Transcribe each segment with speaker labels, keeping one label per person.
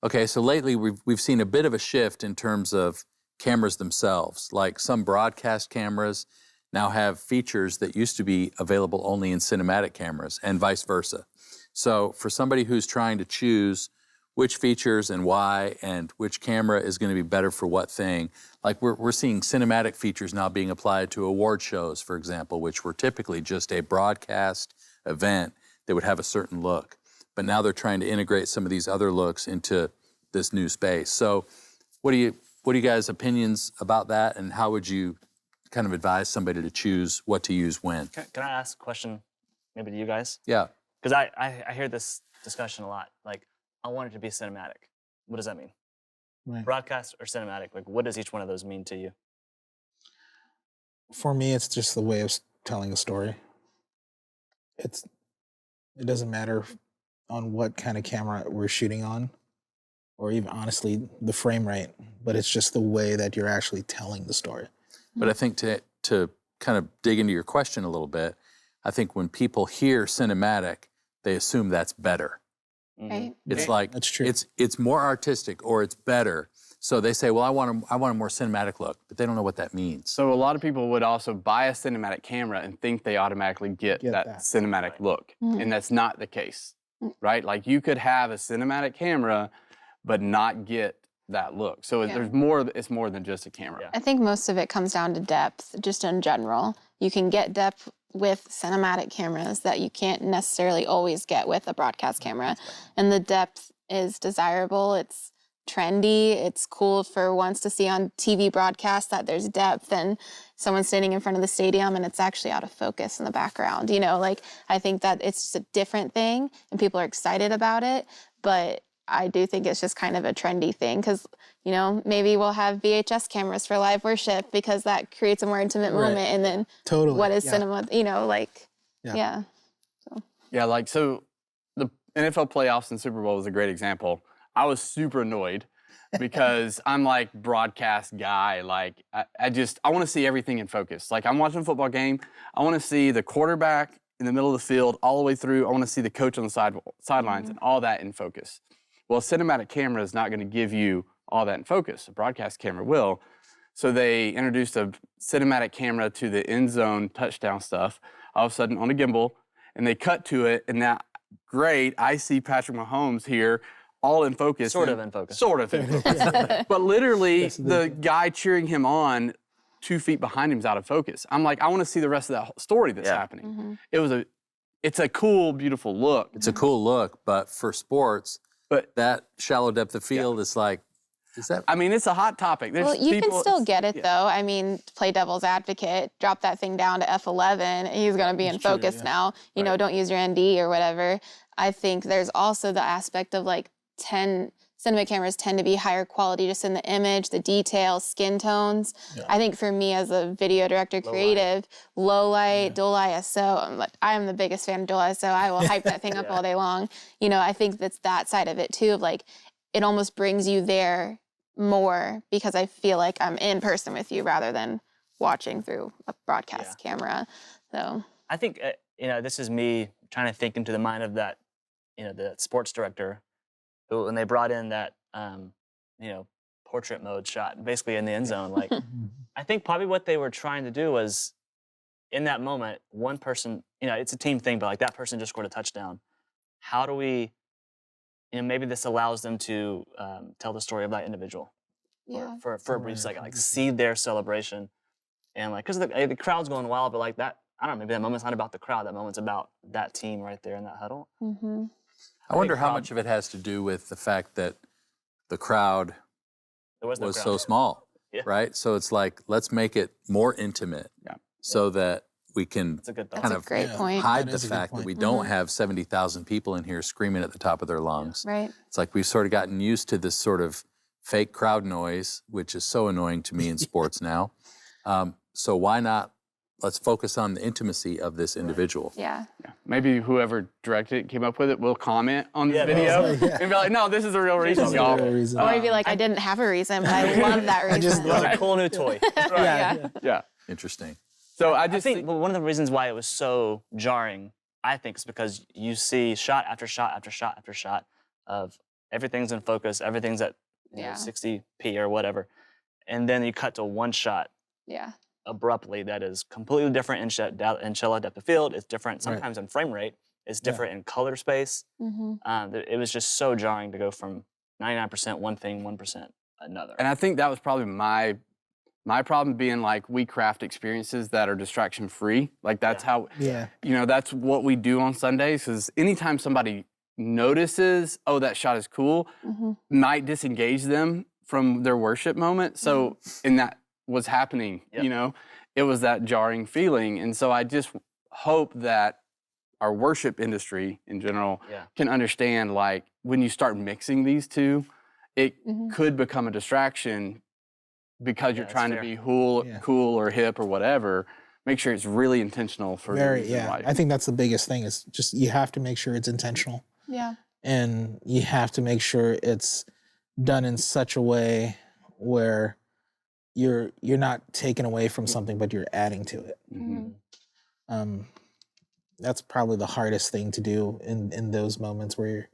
Speaker 1: Okay, so lately we've seen a bit of a shift in terms of cameras themselves. Like some broadcast cameras now have features that used to be available only in cinematic cameras and vice versa. So for somebody who's trying to choose which features and why and which camera is going to be better for what thing, like we're seeing cinematic features now being applied to award shows, for example, which were typically just a broadcast event that would have a certain look. But now they're trying to integrate some of these other looks into this new space. So what are you guys' opinions about that, and how would you kind of advise somebody to choose what to use when?
Speaker 2: Can I ask a question maybe to you guys?
Speaker 1: Yeah.
Speaker 2: Because I hear this discussion a lot. Like, I want it to be cinematic. What does that mean?
Speaker 3: Right.
Speaker 2: Broadcast or cinematic? Like, what does each one of those mean to you?
Speaker 3: For me, it's just the way of telling a story. It doesn't matter on what kind of camera we're shooting on, or even honestly the frame rate, but it's just the way that you're actually telling the story.
Speaker 1: But I think to kind of dig into your question a little bit, I think when people hear cinematic, they assume that's better.
Speaker 4: Right.
Speaker 1: It's like
Speaker 3: That's true.
Speaker 1: it's more artistic or it's better. So they say, well, I want a more cinematic look, but they don't know what that means.
Speaker 5: So a lot of people would also buy a cinematic camera and think they automatically get that cinematic look, and that's not the case, right? Like you could have a cinematic camera, but not get that look. So there's more. It's more than just a camera.
Speaker 2: Yeah.
Speaker 4: I think most of it comes down to depth, just in general. You can get depth with cinematic cameras that you can't necessarily always get with a broadcast camera. And the depth is desirable. It's trendy. It's cool for once to see on TV broadcast that there's depth and someone's standing in front of the stadium and it's actually out of focus in the background. You know, like I think that it's just a different thing and people are excited about it. But I do think it's just kind of a trendy thing because, you know, maybe we'll have VHS cameras for live worship because that creates a more intimate moment. And then what is cinema, you know, like,
Speaker 5: Yeah, like, so the NFL playoffs and Super Bowl was a great example. I was super annoyed because I'm like broadcast guy. Like, I want to see everything in focus. Like, I'm watching a football game. I want to see the quarterback in the middle of the field all the way through. I want to see the coach on the sidelines and all that in focus. Well, a cinematic camera is not going to give you all that in focus. A broadcast camera will. So they introduced a cinematic camera to the end zone touchdown stuff, all of a sudden on a gimbal, and they cut to it, and now, great, I see Patrick Mahomes here, all in focus.
Speaker 2: Sort of in focus.
Speaker 5: Sort of in focus. But literally, the guy cheering him on 2 feet behind him is out of focus. I'm like, I want to see the rest of that story that's happening. It's a cool, beautiful look.
Speaker 1: It's a cool look, but for sports, that shallow depth of field is like, is that?
Speaker 5: I mean, it's a hot topic.
Speaker 4: Well, you can still get it though. I mean, play devil's advocate, drop that thing down to F11, he's gonna be in focus now. You know, don't use your ND or whatever. I think there's also the aspect of like cinema cameras tend to be higher quality just in the image, the details, skin tones. I think for me as a video director, creative, low light, dual ISO, I am the biggest fan of dual ISO. I will hype that thing up all day long. You know, I think that's that side of it too, of like, it almost brings you there more because I feel like I'm in person with you rather than watching through a broadcast camera. So
Speaker 2: I think, you know, this is me trying to think into the mind of that, you know, the sports director who, when they brought in that, you know, portrait mode shot, basically in the end zone, like, I think probably what they were trying to do was, in that moment, one person, you know, it's a team thing, but like that person just scored a touchdown. How do we, you know, maybe this allows them to tell the story of that individual for a brief second, like see their celebration. And like, because the crowd's going wild, but like that, I don't know, maybe that moment's not about the crowd, that moment's about that team right there in that huddle.
Speaker 1: I wonder how much of it has to do with the fact that the crowd
Speaker 2: was
Speaker 1: so small, right? So it's like, let's make it more intimate so that we can kind of hide the fact that we don't have 70,000 people in here screaming at the top of their lungs.
Speaker 4: Right.
Speaker 1: It's like we've sort of gotten used to this sort of fake crowd noise, which is so annoying to me in sports now. So why not, let's focus on the intimacy of this individual.
Speaker 4: Yeah.
Speaker 5: Maybe whoever directed it, came up with it, will comment on this video and be like, no, this is the real reason, y'all.
Speaker 4: Or maybe like, I didn't have a reason, but I love that reason.
Speaker 2: It's a cool new toy.
Speaker 5: Yeah.
Speaker 1: Interesting.
Speaker 5: So I
Speaker 2: think one of the reasons why it was so jarring, I think, is because you see shot after shot after shot after shot of everything's in focus, everything's at
Speaker 4: Yeah.
Speaker 2: 60p or whatever, and then you cut to one shot
Speaker 4: Yeah.
Speaker 2: abruptly that is completely different in shallow depth of field. It's different
Speaker 3: Right.
Speaker 2: sometimes in frame rate. It's
Speaker 3: Yeah.
Speaker 2: different in color space.
Speaker 4: Mm-hmm.
Speaker 2: It was just so jarring to go from 99% one thing, 1% another.
Speaker 5: And I think that was probably my problem, being like, we craft experiences that are distraction free. Like that's
Speaker 2: Yeah.
Speaker 5: how,
Speaker 3: Yeah.
Speaker 5: that's what we do on Sundays. Because anytime somebody notices, oh, that shot is cool,
Speaker 4: Mm-hmm.
Speaker 5: might disengage them from their worship moment. So, and that was happening,
Speaker 2: Yep.
Speaker 5: it was that jarring feeling. And so I just hope that our worship industry in general
Speaker 2: Yeah.
Speaker 5: can understand, like, when you start mixing these two, it
Speaker 4: Mhm.
Speaker 5: could become a distraction because
Speaker 2: Yeah,
Speaker 5: you're
Speaker 2: that's
Speaker 5: trying
Speaker 2: fair.
Speaker 5: to be
Speaker 3: Yeah.
Speaker 5: cool or hip or whatever. Make sure it's really intentional for the
Speaker 3: Very,
Speaker 5: reason
Speaker 3: yeah.
Speaker 5: why.
Speaker 3: I think that's the biggest thing is just you have to make sure it's intentional.
Speaker 4: Yeah.
Speaker 3: And you have to make sure it's done in such a way where you're not taking away from something, but you're adding to it.
Speaker 5: Mhm.
Speaker 3: That's probably the hardest thing to do in those moments where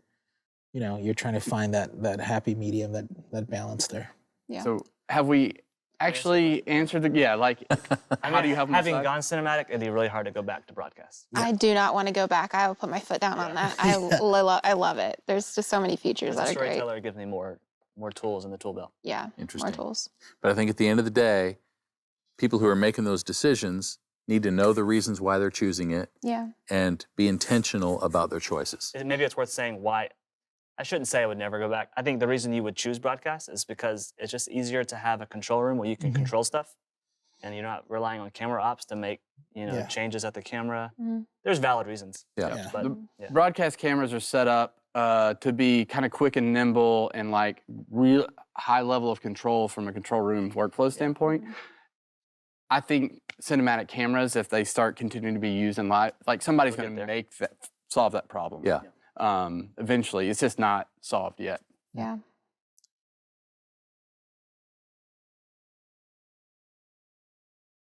Speaker 3: you're trying to find that happy medium, that balance there.
Speaker 4: Yeah.
Speaker 5: So have we actually answered how do you have them
Speaker 2: having
Speaker 5: decide?
Speaker 2: gone cinematic, it'd be really hard to go back to broadcast.
Speaker 4: I do not want to go back. I will put my foot down on that. I love it. There's just so many features
Speaker 2: As a
Speaker 4: that are great.
Speaker 2: storyteller, it gives me more tools in the tool belt.
Speaker 4: Yeah. More
Speaker 1: Interesting.
Speaker 4: tools.
Speaker 1: But I think at the end of the day, people who are making those decisions need to know the reasons why they're choosing it
Speaker 4: Yeah.
Speaker 1: and be intentional about their choices.
Speaker 2: Maybe it's worth saying why. I shouldn't say I would never go back. I think the reason you would choose broadcast is because it's just easier to have a control room where you can control stuff, and you're not relying on camera ops to make
Speaker 3: Yeah.
Speaker 2: changes at the camera.
Speaker 4: Mhm.
Speaker 2: There's valid reasons.
Speaker 1: Yeah.
Speaker 3: Yeah.
Speaker 2: But
Speaker 5: The broadcast cameras are set up to be kind of quick and nimble and like real high level of control from a control room workflow standpoint. I think cinematic cameras, if they start continuing to be used in live, like somebody's
Speaker 2: We'll
Speaker 5: going
Speaker 2: get
Speaker 5: to
Speaker 2: there.
Speaker 5: make that solve that problem.
Speaker 1: Yeah.
Speaker 5: Eventually, it's just not solved yet.
Speaker 4: Yeah.